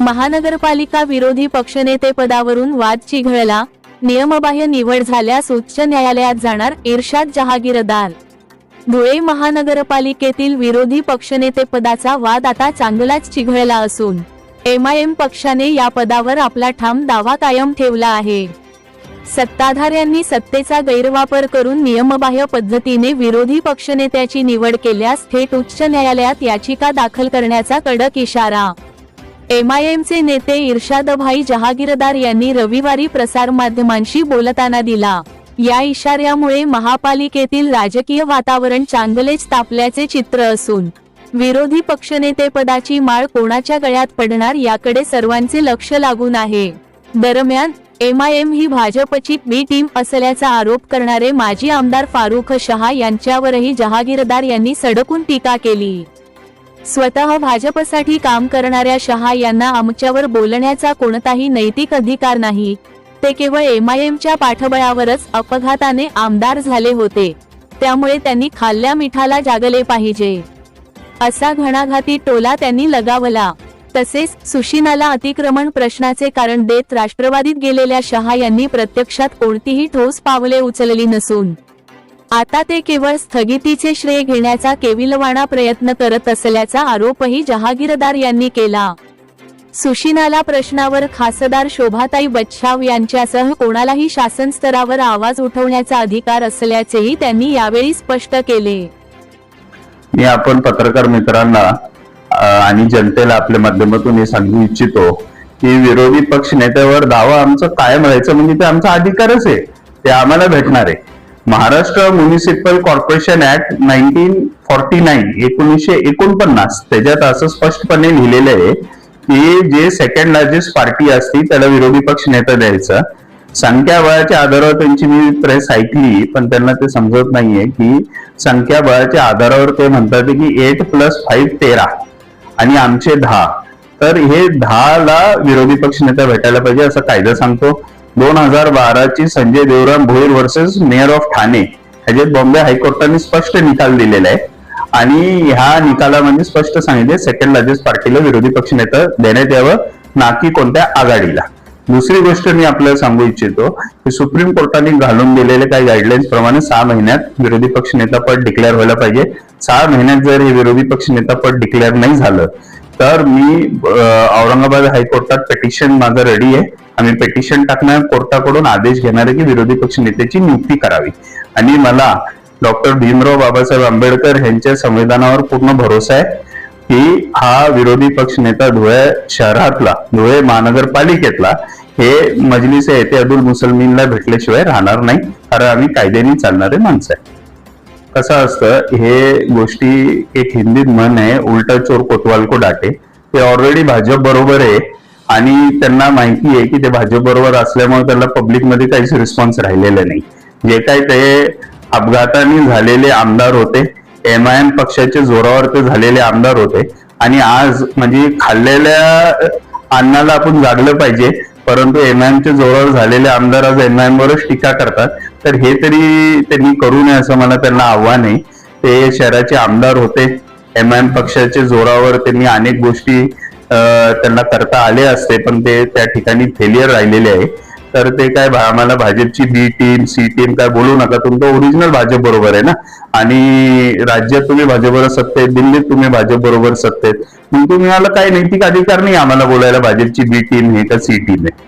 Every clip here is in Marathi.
महानगरपालिका विरोधी पक्षनेते पदावरून वाद चिघळला, नियमबाह्य निवड झाल्यास उच्च न्यायालयात जाणार, इर्शाद जहागीरदार। धुळे महानगरपालिकेतील विरोधी पक्षनेते पदाचा वाद आता चांगलाच चिघळला असून एमआयएम पक्षाने या पदावर आपला ठाम दावा कायम ठेवला आहे। सत्ताधाऱ्यांनी सत्तेचा गैरवापर करून नियमबाह्य पद्धतीने विरोधी पक्षनेत्याची निवड केल्यास थेट उच्च न्यायालयात याचिका दाखल करण्याचा कडक इशारा एमआयएमचे नेते इर्शादभाई जहागीरदार यांनी रविवारी प्रसारमाध्यमांशी बोलताना दिला। या इशाऱ्यामुळे महापालिकेतील राजकीय वातावरण चांगलेच तापल्याचे चित्र असून विरोधी पक्षनेते पदाची माळ कोणाच्या गळ्यात पडणार याकडे सर्वांचे लक्ष लागून आहे। दरम्यान एमआयएम ही भाजपची बी टीम असल्याचा आरोप करणारे माजी आमदार फारुख शहा यांच्यावरही जहागीरदार यांनी सडकून टीका केली। स्वतः भाजपसाठी काम करणाऱ्या शहा यांना आमच्यावर बोलण्याचा कोणताही नैतिक अधिकार नाही, ते केवळ एमआयएमच्या पाठबळावरच अपघाताने आमदार झाले होते, त्यामुळे त्यांनी खाल्ल्या मिठाला जागले पाहिजे, असा घणाघाती टोला त्यांनी लगावला। तसेच सुशिनाला अतिक्रमण प्रश्नाचे कारण देत राष्ट्रवादीत गेलेल्या शहा यांनी प्रत्यक्षात कोणतीही ठोस पावले उचलली नसून आता ते केवळ स्थगितीचे श्रेय घेण्याचा केविलवाणा प्रयत्न करत असल्याचा आरोपही जहागीरदार यांनी केला। सुशिनाला प्रश्नावर खासदार शोभाताई बच्छाव यांच्यासह कोणालाही शासन स्तरावर आवाज उठवण्याचा अधिकार असल्याचेही त्यांनी यावेळी स्पष्ट केले। मी आपण पत्रकार मित्रांना आणि जनतेला आपल्या माध्यमातून हे सांगू इच्छितो की विरोधी पक्ष नेत्यावर दावा आमचं कायम राहायचं म्हणजे ते आमचा अधिकारच आहे, ते आम्हाला भेटणार आहे। महाराष्ट्र म्युनिसिपल कॉर्पोरेशन ऍक्ट 1949 त्याच्यात असं स्पष्टपणे लिहिलेलं आहे की जे सेकंड लार्जेस्ट पार्टी असती त्याला विरोधी पक्ष नेता द्यायचा। संख्याबळाच्या आधारावर त्यांची मी प्रेस ऐकली, पण त्यांना ते समजत नाहीये की संख्याबळाच्या आधारावर ते म्हणतात की 8 + 5 13 आणि आमचे 10, तर हे 10 ला विरोधी पक्ष नेता भेटायला पाहिजे असं कायदा सांगतो। 2012 Sanjay Devram Bhoir versus mayor of Thane ह्याच्यात बॉम्बे हायकोर्टाने स्पष्ट निकाल दिलेला आहे आणि ह्या निकालामध्ये स्पष्ट सांगितले सेकंड लार्जेस्ट पार्टीला विरोधी पक्ष नेता देण्यात यावं, ना की कोणत्या आघाडीला। दुसरी गोष्ट मी आपल्याला सांगू इच्छितो की सुप्रीम कोर्टाने घालून दिलेले काही गाईडलाईन्स प्रमाणे 6 महिन्यात विरोधी पक्ष नेता पद डिक्लेअर व्हायला पाहिजे। 6 महिन्यात जर हे विरोधी पक्ष नेता पद डिक्लेअर नाही झालं तर मी औरंगाबाद हायकोर्टात पेटिशन माझं रेडी आहे, आम्ही पेटिशन टाकणार, कोर्टाकडून आदेश घेणार आहे की विरोधी पक्ष नेत्याची नियुक्ती करावी। आणि मला डॉक्टर भीमराव बाबासाहेब आंबेडकर यांच्या संविधानावर पूर्ण भरोसा आहे की हा विरोधी पक्ष नेता धुळे शहरातला, धुळे महानगरपालिकेतला हे मजलिस एतेहादुल मुसलमीनला भेटल्याशिवाय राहणार नाही, कारण आम्ही कायद्याने चालणारे माणसं आहे। कसं असतं, हे गोष्टी एक हिंदीत म्हण आहे, उलटा चोर कोतवाल को डाटे। ते ऑलरेडी भाजप बरोबर आहे आणि त्यांना माहिती आहे की ते भाजप बरोबर असल्यामुळे त्यांना पब्लिकमध्ये काहीच रिस्पॉन्स राहिलेला नाही। जे काही ते अपघाताने झालेले आमदार होते, एमआयएम पक्षाच्या जोरावर ते झालेले आमदार होते आणि आज म्हणजे खाल्लेल्या अन्नाला आपण जागलं पाहिजे, परंतु एमआयएमच्या जोरावर झालेले आमदार आज एमआयएम वरच टीका करतात, तर हे तरी त्यांनी करू नये असं मला त्यांना आव्हान आहे। ते शहराचे आमदार होते, एमआयएम पक्षाच्या जोरावर त्यांनी अनेक गोष्टी त्यांना करता आले असते, पण ते त्या ठिकाणी फेलियर राहिलेले आहे। तर ते काय आम्हाला भाजपची बी टीम सी टीम काय बोलू नका, तुमचं ओरिजिनल भाजप बरोबर आहे ना, आणि राज्यात तुम्ही भाजप बरोबर सत्तेत, दिल्लीत तुम्ही भाजप बरोबर सत्तेत, मग तुम्हाला काही नैतिक अधिकार नाही आम्हाला बोलायला भाजपची बी टीम आहे का सी टीम आहे।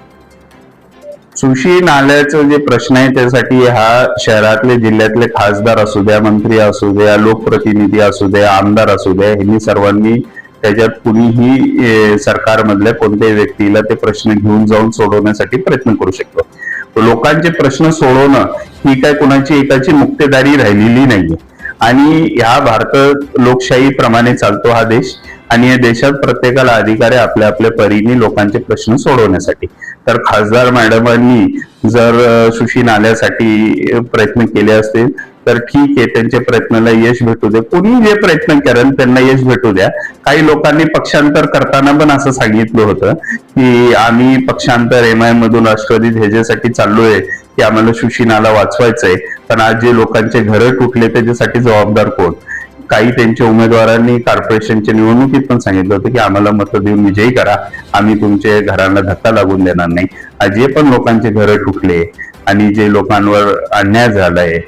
सुशी नाल्याचं जे प्रश्न आहे त्यासाठी हा शहरातले जिल्ह्यातले खासदार असू द्या, मंत्री असू द्या, लोकप्रतिनिधी असू द्या, आमदार असू द्या, यांनी सर्वांनी त्याच्यात कुणीही सरकारमधल्या कोणत्याही व्यक्तीला ते प्रश्न घेऊन जाऊन सोडवण्यासाठी प्रयत्न करू शकतो। लोकांचे प्रश्न सोडवणं ही काय कुणाची एकाची मुक्तेदारी राहिलेली नाहीये आणि ह्या भारत लोकशाही प्रमाणे चालतो हा देश आणि या देशात प्रत्येकाला अधिकार आहे आपल्या आपल्या परीने लोकांचे प्रश्न सोडवण्यासाठी। तर खासदार मॅडमांनी जर सुशी नाल्यासाठी प्रयत्न केले असतील तर ठीक आहे, त्यांच्या प्रयत्नाला यश भेटू दे, कोणी जे प्रयत्न करेल त्यांना यश भेटू द्या। काही लोकांनी पक्षांतर करताना पण असं सांगितलं होतं की आम्ही पक्षांतर एमआयएम मधून राष्ट्रवादीत ह्याच्यासाठी चाललोय की आम्हाला सुशी नाला वाचवायचंय, पण आज जे लोकांचे घरं तुटले त्याच्यासाठी जबाबदार कोण? काही त्यांच्या उमेदवारांनी कॉर्पोरेशनच्या निवडणुकीत पण सांगितलं होतं की आम्हाला मतं देऊन विजयी करा, आम्ही तुमच्या घरांना धक्का लागून देणार नाही. जे पण लोकांचे घरं तुटले आणि जे लोकांवर अन्याय झालाय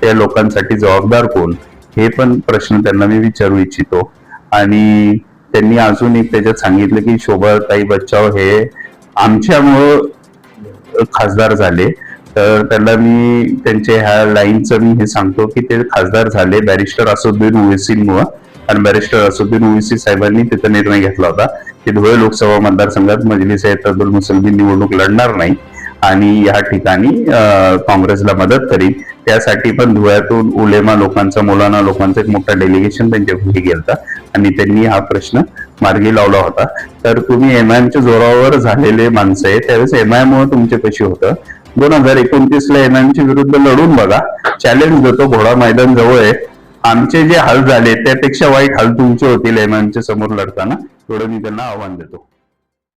त्या लोकांसाठी जबाबदार कोण, हे पण प्रश्न त्यांना मी विचारू इच्छितो. आणि त्यांनी अजून एक त्याच्यात सांगितलं की शोभाताई बच्चाव हे आमच्यामुळं खासदार झाले. तर त्याला मी त्यांच्या ह्या लाईनचं मी हे सांगतो की ते खासदार झाले बॅरिस्टर असदुद्दीन ओवेसींमुळं. आणि बॅरिस्टर असदुद्दीन ओवेसी साहेबांनी तिथं निर्णय घेतला होता की धुळे लोकसभा मतदारसंघात मजलिस इत्तेहादुल मुस्लिमीन निवडणूक लढणार नाही आणि या ठिकाणी काँग्रेसला मदत करील. त्यासाठी पण धुळ्यातून उलेमा लोकांचा, मौलाना लोकांचा एक मोठा डेलिगेशन त्यांच्या घरी गेलता आणि त्यांनी हा प्रश्न मार्गी लावला होता. तर तुम्ही एमआयएमच्या जोरावर झालेले माणसं आहे, त्यावेळेस एमआयएम तुमचे कशी होतं. 2029 ला एमआयएमच्या विरुद्ध लढून बघा, चॅलेंज देतो, घोडा मैदान जवळ आहे. आमचे जे हाल झाले त्यापेक्षा वाईट हाल तुमचे होतील एमआयएमच्या समोर लढताना, एवढं मी त्यांना आव्हान देतो.